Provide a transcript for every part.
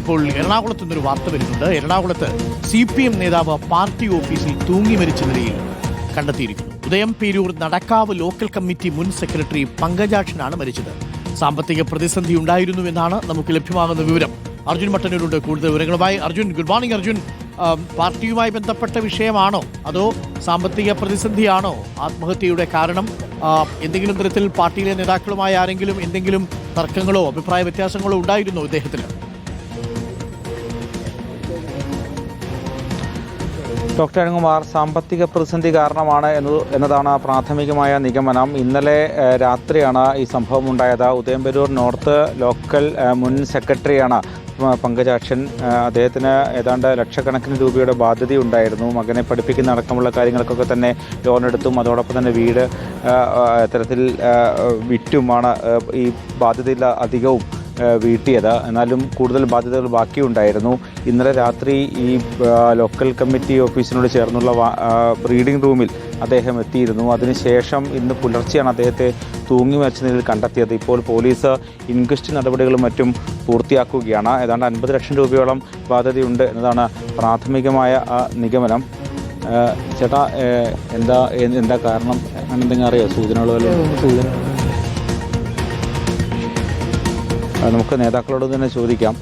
ഇപ്പോൾ എറണാകുളത്ത് നിന്നൊരു വാർത്ത വരുന്നുണ്ട്. എറണാകുളത്ത് CPM നേതാവ് പാർട്ടി ഓഫീസിൽ തൂങ്ങി മരിച്ച നിലയിൽ കണ്ടെത്തിയിരിക്കുന്നു. ഉദയം പേരൂർ നടക്കാവ് ലോക്കൽ കമ്മിറ്റി മുൻ സെക്രട്ടറി പങ്കജാക്ഷനാണ് മരിച്ചത്. സാമ്പത്തിക പ്രതിസന്ധി ഉണ്ടായിരുന്നുവെന്നാണ് നമുക്ക് ലഭ്യമാകുന്ന വിവരം. അർജുൻ മട്ടന്നൂരുണ്ട് കൂടുതൽ വിവരങ്ങളുമായി. Arjun, good morning. അർജുൻ, പാർട്ടിയുമായി ബന്ധപ്പെട്ട വിഷയമാണോ അതോ സാമ്പത്തിക പ്രതിസന്ധിയാണോ ആത്മഹത്യയുടെ കാരണം? എന്തെങ്കിലും തരത്തിൽ പാർട്ടിയിലെ നേതാക്കളുമായി ആരെങ്കിലും എന്തെങ്കിലും തർക്കങ്ങളോ അഭിപ്രായ വ്യത്യാസങ്ങളോ ഉണ്ടായിരുന്നോ ഇദ്ദേഹത്തിന്? ഡോക്ടർ അരുൺകുമാർ, സാമ്പത്തിക പ്രതിസന്ധി കാരണമാണ് എന്നതാണ് പ്രാഥമികമായ നിഗമനം. ഇന്നലെ രാത്രിയാണ് ഈ സംഭവം ഉണ്ടായത്. ഉദയംപേരൂർ നോർത്ത് ലോക്കൽ മുൻ സെക്രട്ടറിയാണ് പങ്കജാക്ഷൻ. അദ്ദേഹത്തിന് ഏതാണ്ട് ലക്ഷക്കണക്കിന് രൂപയുടെ ബാധ്യതയുണ്ടായിരുന്നു. മകനെ പഠിപ്പിക്കുന്ന അടക്കമുള്ള കാര്യങ്ങൾക്കൊക്കെ തന്നെ ലോൺ എടുത്തും അതോടൊപ്പം തന്നെ വീട് ഇത്തരത്തിൽ വിറ്റുമാണ് ഈ ബാധ്യതയിൽ അധികവും വീട്ടിയത്. എന്നാലും കൂടുതൽ ബാധ്യതകൾ ബാക്കിയുണ്ടായിരുന്നു. ഇന്നലെ രാത്രി ഈ ലോക്കൽ കമ്മിറ്റി ഓഫീസിനോട് ചേർന്നുള്ള റീഡിംഗ് റൂമിൽ അദ്ദേഹം എത്തിയിരുന്നു. അതിനുശേഷം ഇന്ന് പുലർച്ചെയാണ് അദ്ദേഹത്തെ തൂങ്ങി മരിച്ച നിലയിൽ കണ്ടെത്തിയത്. ഇപ്പോൾ പോലീസ് ഇൻക്വസ്റ്റ് നടപടികളും മറ്റും പൂർത്തിയാക്കുകയാണ്. ഏതാണ്ട് 50 ലക്ഷം രൂപയോളം ബാധ്യതയുണ്ട് എന്നതാണ് പ്രാഥമികമായ നിഗമനം. ചേട്ടാ, എന്താ കാരണം? അങ്ങനെ എന്തെങ്കിലും അറിയോ? സൂചന നമുക്ക് നേതാക്കളോട് തന്നെ ചോദിക്കാം.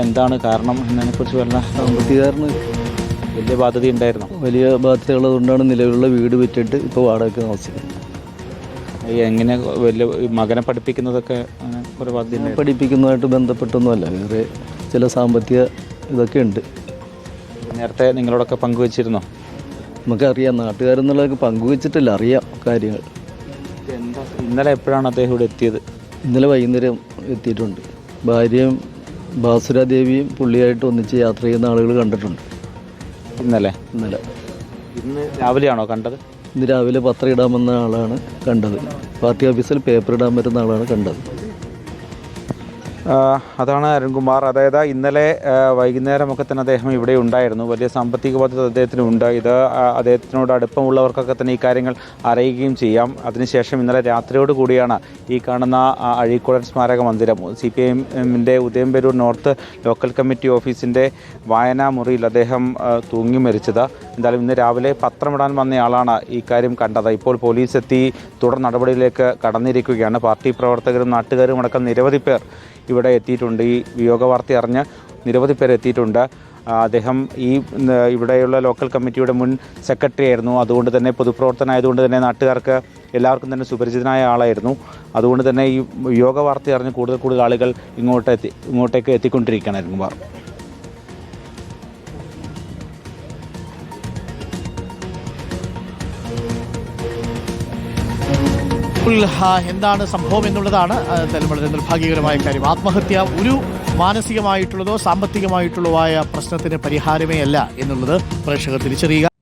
എന്താണ് കാരണം എന്നതിനെക്കുറിച്ച് വല്ല സാമ്പത്തികാരന് വലിയ ബാധ്യത ഉണ്ടായിരുന്നു. വലിയ ബാധ്യതയുള്ളതുകൊണ്ടാണ് നിലവിലുള്ള വീട് വിറ്റിട്ട് ഇപ്പോൾ വാടകയ്ക്ക് താമസിക്കുന്നത്. എങ്ങനെ വലിയ മകനെ പഠിപ്പിക്കുന്നതൊക്കെ ഒരു ബാധ്യത? പഠിപ്പിക്കുന്നതുമായിട്ട് ബന്ധപ്പെട്ടൊന്നുമല്ല, വേറെ ചില സാമ്പത്തിക ഇതൊക്കെ ഉണ്ട്. നേരത്തെ നിങ്ങളോടൊക്കെ പങ്കുവച്ചിരുന്നോ? നമുക്കറിയാം, നാട്ടുകാരെന്നുള്ളതൊക്കെ പങ്കുവച്ചിട്ടില്ല, അറിയാം കാര്യങ്ങൾ. ഇന്നലെ എപ്പോഴാണ് അദ്ദേഹം ഇവിടെ എത്തിയത്? ഇന്നലെ വൈകുന്നേരം എത്തിയിട്ടുണ്ട്. ഭാര്യയും ബാസുരാദേവിയും പുള്ളിയായിട്ട് ഒന്നിച്ച് യാത്ര ചെയ്യുന്ന ആളുകൾ കണ്ടിട്ടുണ്ട്. ഇന്ന് രാവിലെയാണോ കണ്ടത്? ഇന്ന് രാവിലെ പത്രം ഇടാൻ വന്ന ആളാണ് കണ്ടത്. പാർട്ടി ഓഫീസിൽ പേപ്പർ ഇടാൻ വരുന്ന ആളാണ് കണ്ടത്. അതാണ് അരുൺകുമാർ. അതായത് ഇന്നലെ വൈകുന്നേരമൊക്കെ തന്നെ അദ്ദേഹം ഇവിടെ ഉണ്ടായിരുന്നു. വലിയ സാമ്പത്തിക ബാധ്യത അദ്ദേഹത്തിനുണ്ട്. ഇത് അദ്ദേഹത്തിനോട് അടുപ്പമുള്ളവർക്കൊക്കെ തന്നെ ഈ കാര്യങ്ങൾ അറിയുകയും ചെയ്യാം. അതിനുശേഷം ഇന്നലെ രാത്രിയോട് കൂടിയാണ് ഈ കാണുന്ന അഴീക്കോടൻ സ്മാരക മന്ദിരം CPM-ൻ്റെ ഉദയംപേരൂർ നോർത്ത് ലോക്കൽ കമ്മിറ്റി ഓഫീസിൻ്റെ വായനാ മുറിയിൽ അദ്ദേഹം തൂങ്ങി മരിച്ചത്. എന്തായാലും ഇന്ന് രാവിലെ പത്രമിടാൻ വന്നയാളാണ് ഈ കാര്യം കണ്ടത്. ഇപ്പോൾ പോലീസ് എത്തി തുടർ നടപടിയിലേക്ക് കടന്നിരിക്കുകയാണ്. പാർട്ടി പ്രവർത്തകരും നാട്ടുകാരും അടക്കം നിരവധി പേർ ഇവിടെ എത്തിയിട്ടുണ്ട്. ഈ വിയോഗ വാർത്ത അറിഞ്ഞ് നിരവധി പേർ എത്തിയിട്ടുണ്ട്. അദ്ദേഹം ഇവിടെയുള്ള ലോക്കൽ കമ്മിറ്റിയുടെ മുൻ സെക്രട്ടറി ആയിരുന്നു. അതുകൊണ്ട് തന്നെ പൊതുപ്രവർത്തനമായതുകൊണ്ട് തന്നെ നാട്ടുകാർക്ക് എല്ലാവർക്കും തന്നെ സുപരിചിതനായ ആളായിരുന്നു. അതുകൊണ്ട് തന്നെ ഈ വിയോഗ വാർത്ത അറിഞ്ഞ് കൂടുതൽ ആളുകൾ ഇങ്ങോട്ടേക്ക് എത്തിക്കൊണ്ടിരിക്കുകയാണ്. കുമാർ, എന്താണ് സംഭവം എന്നുള്ളതാണ് വളരെ നിർഭാഗ്യകരമായ കാര്യം. ആത്മഹത്യ ഒരു മാനസികമായിട്ടുള്ളതോ സാമ്പത്തികമായിട്ടുള്ളതോ ആയ പ്രശ്നത്തിന് പരിഹാരമേ അല്ല എന്നുള്ളത് പ്രേക്ഷകർ തിരിച്ചറിയുക.